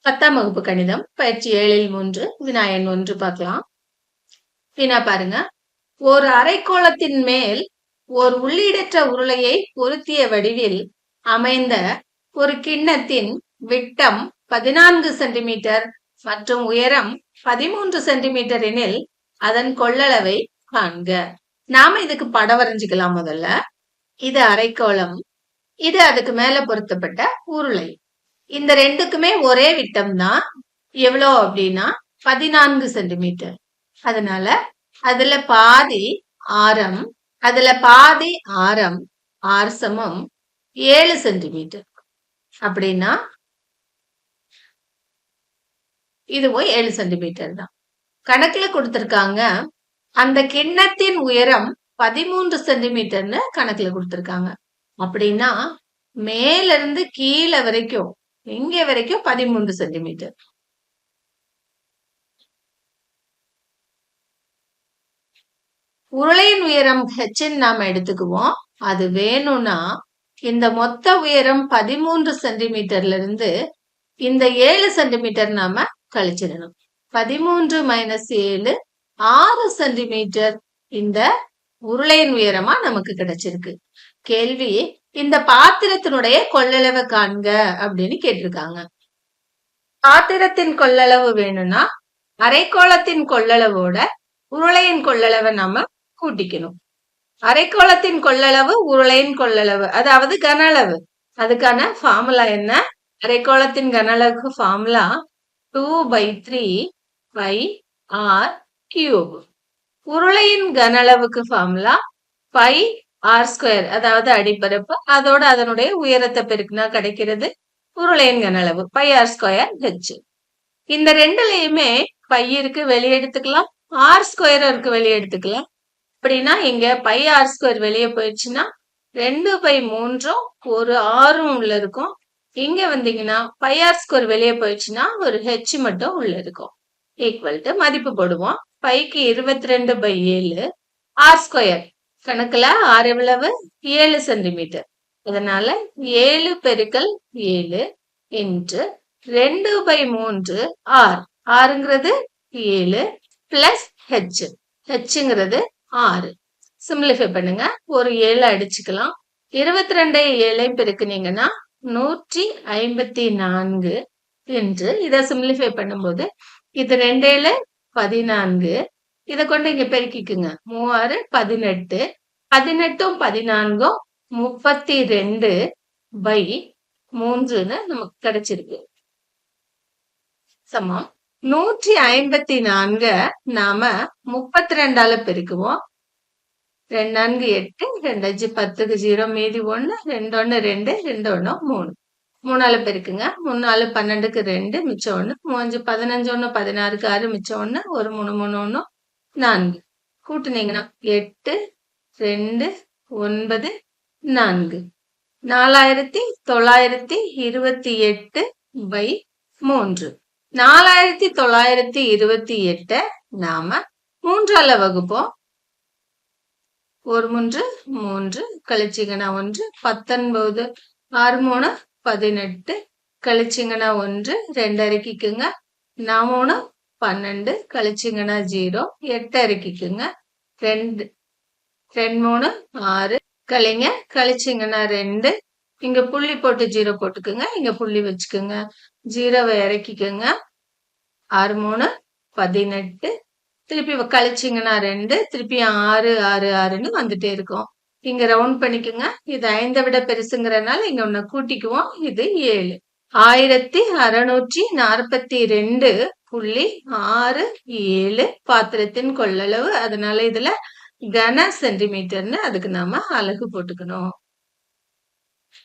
10ஆம் வகுப்பு கணிதம் பயிற்சி 7ல் 3 வினாயன் 1 பார்க்கலாம். வினா பாருங்க. ஒரு அரைக்கோளத்தின் மேல் ஓர் உள்ளீடற்ற உருளையை பொருத்திய வடிவில் அமைந்த ஒரு கிண்ணத்தின் விட்டம் 14 சென்டிமீட்டர் மற்றும் உயரம் 13 சென்டிமீட்டர் எனில் அதன் கொள்ளளவை காண்க. நாம இதுக்கு படம் வரைஞ்சுக்கலாம். முதல்ல இது அரைக்கோளம், இது அதுக்கு மேல பொருத்தப்பட்ட உருளை. இந்த ரெண்டுக்குமே ஒரே விட்டம் தான். எவ்வளோ அப்படின்னா 14 சென்டிமீட்டர். அதனால அதுல பாதி ஆரம் ஆர் சமம் 7 சென்டிமீட்டர். அப்படின்னா இதுவும் 7 சென்டிமீட்டர் தான். கணக்குல கொடுத்திருக்காங்க அந்த கிண்ணத்தின் உயரம் 13 சென்டிமீட்டர்னு கணக்குல கொடுத்திருக்காங்க. அப்படின்னா மேல இருந்து கீழே வரைக்கும் இங்க வரைக்கும் 13 சென்டிமீட்டர். உருளையின் உயரம் h நாம எடுத்துக்குவோம். அது வேணும்னா இந்த மொத்த உயரம் 13 சென்டிமீட்டர்ல இருந்து இந்த 7 சென்டிமீட்டர் நாம கழிச்சிடணும். 13 - 7 6 சென்டிமீட்டர் இந்த உருளையின் உயரமா நமக்கு கிடைச்சிருக்கு. கேள்வி, இந்த பாத்திரத்தினுடைய கொள்ளளவு காண்க அப்படின்னு கேட்டிருக்காங்க. பாத்திரத்தின் கொள்ளளவு வேணும்னா அரைக்கோளத்தின் கொள்ளளவோட உருளையின் கொள்ளளவை நாம கூட்டிக்கணும். அரைக்கோளத்தின் கொள்ளளவு உருளையின் கொள்ளளவு, அதாவது கன அளவு. அதுக்கான ஃபார்முலா என்ன? அரைக்கோளத்தின் கன அளவுக்கு ஃபார்முலா 2/3 πr³. உருளையின் கன அளவுக்கு ஃபார்முலா πr², அதாவது அடிப்பரப்பு, அதோட அதனுடைய உயரத்தை பெருக்குனா கிடைக்கிறது உருளையின் கன அளவு πr²h. இந்த ரெண்டுலயுமே பை இருக்கு, வெளியே எடுத்துக்கலாம். r² இருக்கு, வெளியே எடுத்துக்கலாம். அப்படின்னா இங்க πr² வெளியே போயிடுச்சுன்னா 2/3 ஒரு ஆறும் உள்ள இருக்கும். இங்க வந்தீங்கன்னா πr² வெளியே போயிடுச்சுன்னா ஒரு h மட்டும் உள்ள இருக்கும். ஈக்குவல் டு மதிப்பு போடுவோம். பைக்கு 22/7, r² கணக்குல r எவ்வளவு? 7 சென்டிமீட்டர். அதனால 7 × 7 into 2/3 r. rங்கிறது 7 plus h. hங்கிறது 6. Simplify பண்ணுங்க. ஒரு 7 அடிச்சுக்கலாம். 22 7 பெருக்குனீங்கன்னா 154 என்று இதை சிம்பிளிஃபை பண்ணும்போது இது 2 14. இதை கொண்டு இங்க பெருக்கிக்குங்க. 3 18. 18ம் 14ம் 32/3ன்னு நமக்கு கிடைச்சிருக்கு. சமம் 154 நாம 32ஆல பெருக்குவோம். 2 4 8, 2 5 10க்கு 0, மீதி 1, 2 1 2, 2 1 3. 3ஆல பெருக்குங்க. 3 4 12க்கு 2, மிச்சம் 1. 3 5 15 1 16க்கு 6, மிச்சம் 1. ஒரு 3 3 1 4. கூட்டுனீங்கன்னா 8 2 9 4. 4928/3. 4928 நாம 3ஆல வகுப்போம். 1 3 3 கழிச்சிங்கன்னா 1, 19 6 3 18 கழிச்சிங்கன்னா 1, 2 இறக்கிக்குங்க. 4 3 12 கழிச்சிங்கன்னா 0, 8 இறக்கிக்குங்க. 2 3 6 கழிங்க, கழிச்சிங்கன்னா 2. இங்க புள்ளி போட்டு 0 போட்டுக்குங்க. இங்க புள்ளி வச்சுக்குங்க. 0வை இறக்கிக்குங்க. 6 3 18 திருப்பி கழிச்சிங்கன்னா 2, திருப்பி 6 6 6ன்னு வந்துட்டே இருக்கும். இங்க ரவுண்ட் பண்ணிக்குங்க. இது 5 விட பெருசுங்கிறதுனால இங்க ஒண்ணு கூட்டிக்குவோம். இது 7. 1642.67 பாத்திரத்தின் கொள்ளளவு. அதனால இதுல கன சென்டிமீட்டர்னு அதுக்கு நாம அலகு போட்டுக்கணும்.